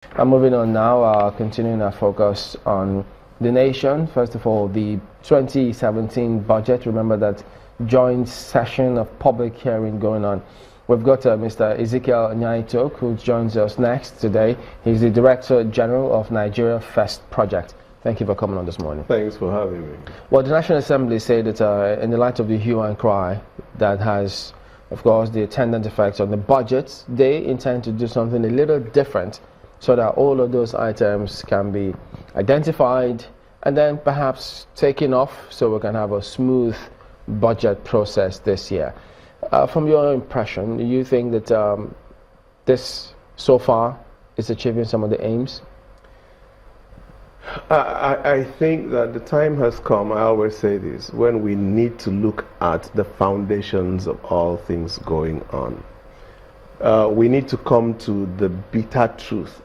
And moving on now, continuing our focus on the nation. First of all, the 2017 budget. Remember that joint session of public hearing going on. We've got Mr. Ezekiel Nya-Etok, who joins us next today. He's the Director General of Nigeria First Project. Thank you for coming on this morning. Thanks for having me. Well, the National Assembly said that in the light of the hue and cry that has, of course, the attendant effects on the budget, they intend to do something a little different so that all of those items can be identified and then perhaps taken off so we can have a smooth budget process this year. From your impression, do you think that this so far is achieving some of the aims? I think that the time has come, I always say this, when we need to look at the foundations of all things going on. We need to come to the bitter truth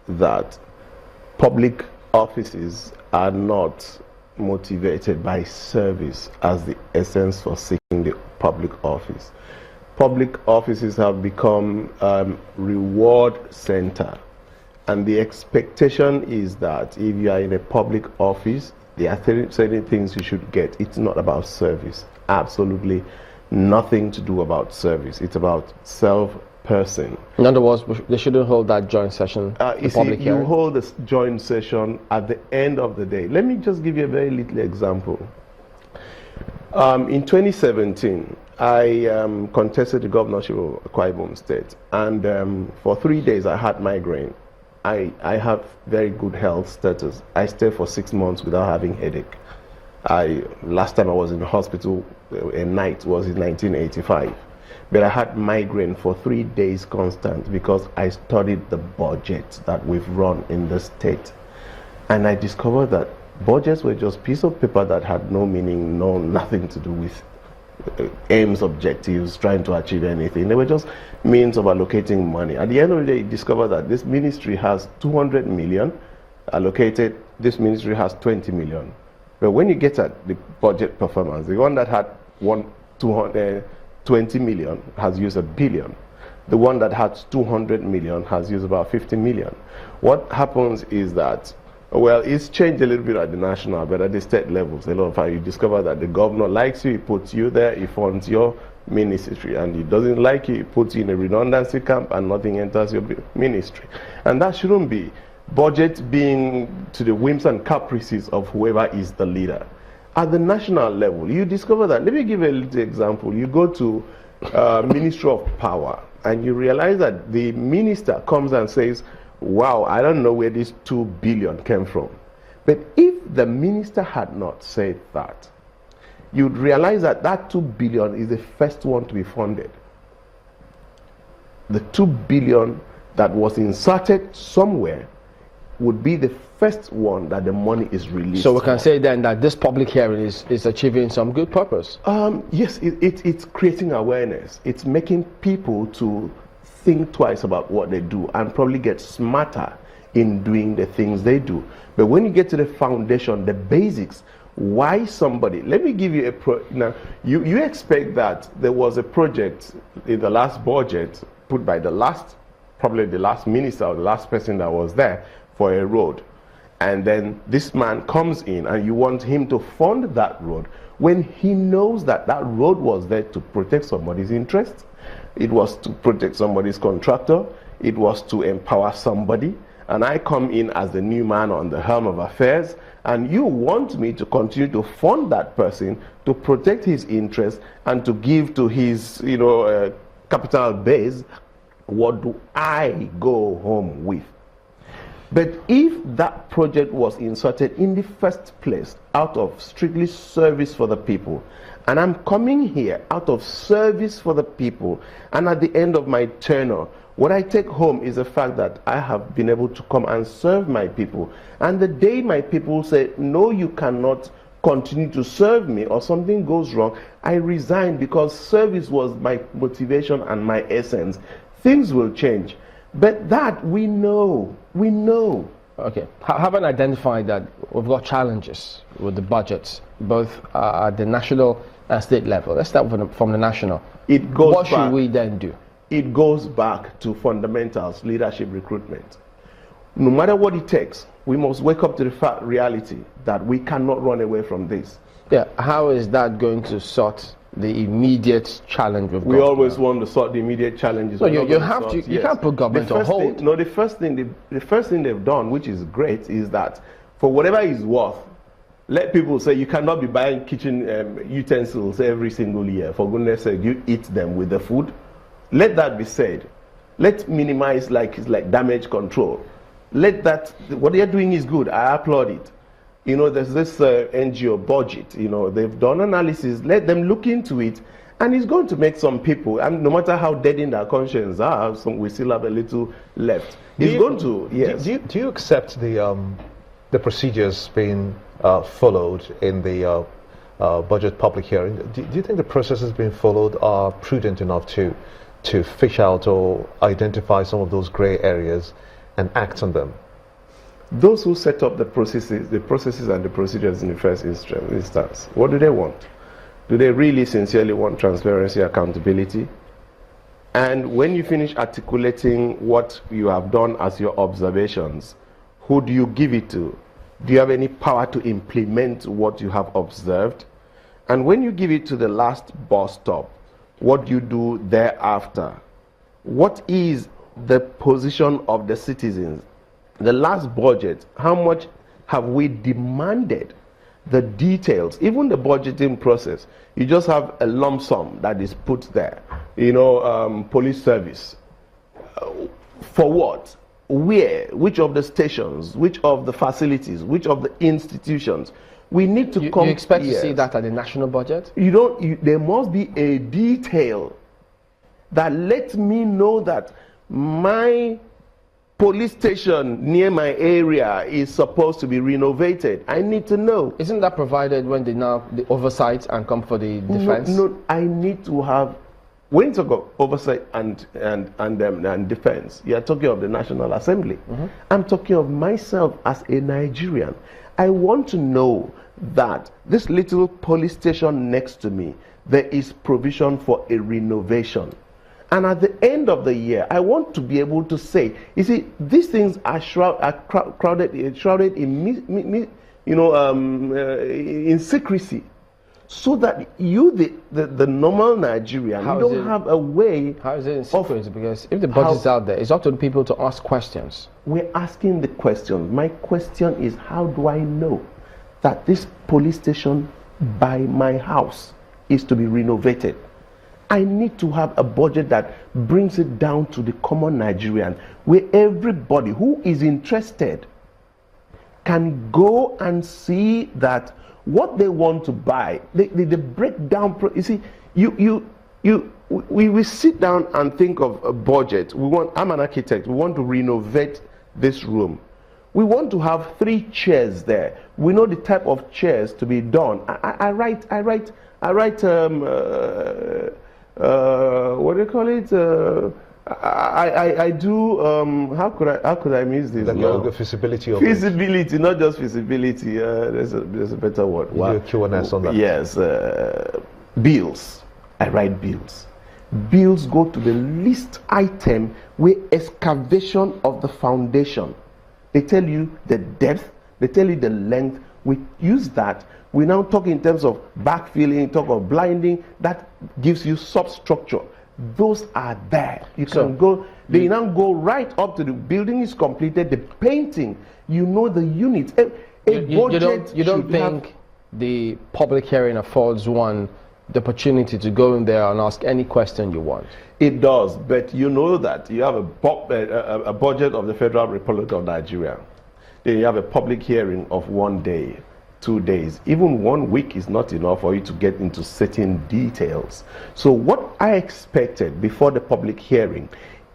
that public offices are not motivated by service as the essence for seeking the public office. Public offices have become reward center, and the expectation is that if you are in a public office, there are certain things you should get. It's not about service. Absolutely nothing to do about service. It's about self-person. In other words, they shouldn't hold that joint session. You hold a joint session at the end of the day. Let me just give you a very little example. In 2017, I contested the governorship of Akwa Ibom State, and for 3 days I had migraine. I have very good health status. I stayed for 6 months without having headache. Last time I was in the hospital a night was in 1985. But I had migraine for 3 days constant because I studied the budget that we've run in the state. And I discovered that budgets were just piece of paper that had no meaning, nothing to do with aims, objectives, trying to achieve anything. They were just means of allocating money. At the end of the day, you discover that this ministry has 200 million allocated, this ministry has 20 million. But when you get at the budget performance, the one that had 220 million has used 1 billion. The one that had 200 million has used about 50 million. What happens is that, well, it's changed a little bit at the national, but at the state levels, a lot of times you discover that the governor likes you, he puts you there, he funds your ministry, and he doesn't like you, he puts you in a redundancy camp and nothing enters your ministry. And that shouldn't be. Budget being to the whims and caprices of whoever is the leader. At the national level, you discover that. Let me give a little example. You go to Ministry of Power, and you realize that the minister comes and says, wow, I don't know where this 2 billion came from. But if the minister had not said that, you'd realize that that 2 billion is the first one to be funded. The 2 billion that was inserted somewhere would be the first one that the money is released. So we can say then that this public hearing is achieving some good purpose. Yes, it's creating awareness. It's making people to think twice about what they do and probably get smarter in doing the things they do. But when you get to the foundation, the basics, why somebody, let me give you now you expect that there was a project in the last budget put by probably the last minister or the last person that was there for a road, and then this man comes in and you want him to fund that road when he knows that that road was there to protect somebody's interest. It was to protect somebody's contractor. It was to empower somebody. And I come in as the new man on the helm of affairs, and you want me to continue to fund that person to protect his interest and to give to his capital base. What do I go home with? But if that project was inserted in the first place out of strictly service for the people, and I'm coming here out of service for the people, and at the end of my tenure, what I take home is the fact that I have been able to come and serve my people. And the day my people say, no, you cannot continue to serve me, or something goes wrong, I resign, because service was my motivation and my essence. Things will change. But that we know. Okay. Haven't identified that we've got challenges with the budgets, both at the national and state level. Let's start from the national. What should we then do? It goes back to fundamentals, leadership recruitment. no matter what it takes, we must wake up to the reality that we cannot run away from this. Yeah, how is that going to sort the immediate challenge we've got? We always want to sort the immediate challenges. No, you have to. You can't put government on hold. The first thing they've done, which is great, is that for whatever it's worth, let people say you cannot be buying kitchen utensils every single year. For goodness sake, you eat them with the food. Let that be said. Let's minimize like damage control. Let that, what they're doing is good. I applaud it. You know, there's this NGO budget. You know, they've done analysis. Let them look into it, and it's going to make some people. And no matter how dead in their conscience are, we still have a little left. It's going to. Yes. Do you accept the procedures being followed in the budget public hearing? Do you think the processes being followed are prudent enough to fish out or identify some of those gray areas and act on them? Those who set up the processes and the procedures in the first instance, what do they want? Do they really sincerely want transparency, accountability? And when you finish articulating what you have done as your observations, who do you give it to? Do you have any power to implement what you have observed? And when you give it to the last bus stop, what do you do thereafter? What is the position of the citizens? The last budget, how much have we demanded? The details, even the budgeting process, you just have a lump sum that is put there. You know, police service. For what? Where? Which of the stations? Which of the facilities? Which of the institutions? We need to come. You expect to see that at the national budget? There must be a detail that lets me know that my police station near my area is supposed to be renovated. I need to know. Isn't that provided when the oversight and come for the defense? No, I need to have. When you talk of oversight and defense, you are talking of the National Assembly. I'm talking of myself as a Nigerian. I want to know that this little police station next to me, there is provision for a renovation. And at the end of the year, I want to be able to say, you see, these things are shrouded in, in secrecy, so that you, the normal Nigerian, you don't have a way. How is it in secret? Because if the budget is out there, it's up to the people to ask questions. We're asking the questions. My question is, how do I know that this police station by my house is to be renovated? I need to have a budget that brings it down to the common Nigerian, where everybody who is interested can go and see that what they want to buy, the breakdown. You see, we sit down and think of a budget. I'm an architect. We want to renovate this room. We want to have 3 chairs there. We know the type of chairs to be done. I write. What do you call it? I do. How could I miss this? The feasibility of feasibility, not just feasibility. There's a better word. You do a Q&S on that. Yes, bills. I write bills. Bills go to the least item where excavation of the foundation. They tell you the depth. They tell you the length. We use that. We now talk in terms of backfilling, talk of blinding. That gives you substructure. Those are there. You can go. They now go right up to the building is completed. The painting. You know the units. You don't think the public hearing affords one the opportunity to go in there and ask any question you want? It does, but you know that you have a budget of the Federal Republic of Nigeria. Then you have a public hearing of 1 day, 2 days. Even 1 week is not enough for you to get into certain details. So what I expected before the public hearing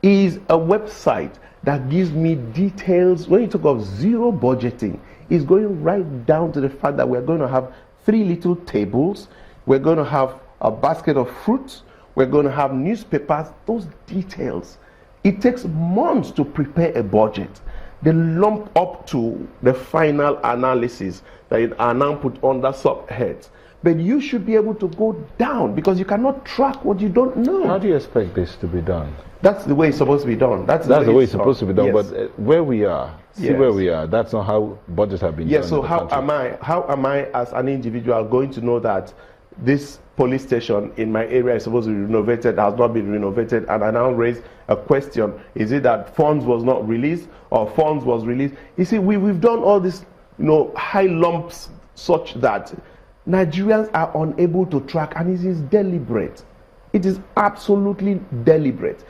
is a website that gives me details. When you talk of zero budgeting, it's going right down to the fact that we're going to have 3 little tables. We're going to have a basket of fruits. We're going to have newspapers. Those details. It takes months to prepare a budget. They lump up to the final analysis that are now put under subheads. but you should be able to go down because you cannot track what you don't know. How do you expect this to be done? That's the way it's supposed to be done. That's the way it's supposed to be done. Yes. But where we are, see Yes. where we are. That's not how budgets have been done. Yes. So in the country. how am I as an individual going to know that this police station in my area is supposed to be renovated, has not been renovated, and I now raise a question: is it that funds was not released or funds was released? You see, we've done all this, high lumps such that Nigerians are unable to track, and it is deliberate. It is absolutely deliberate.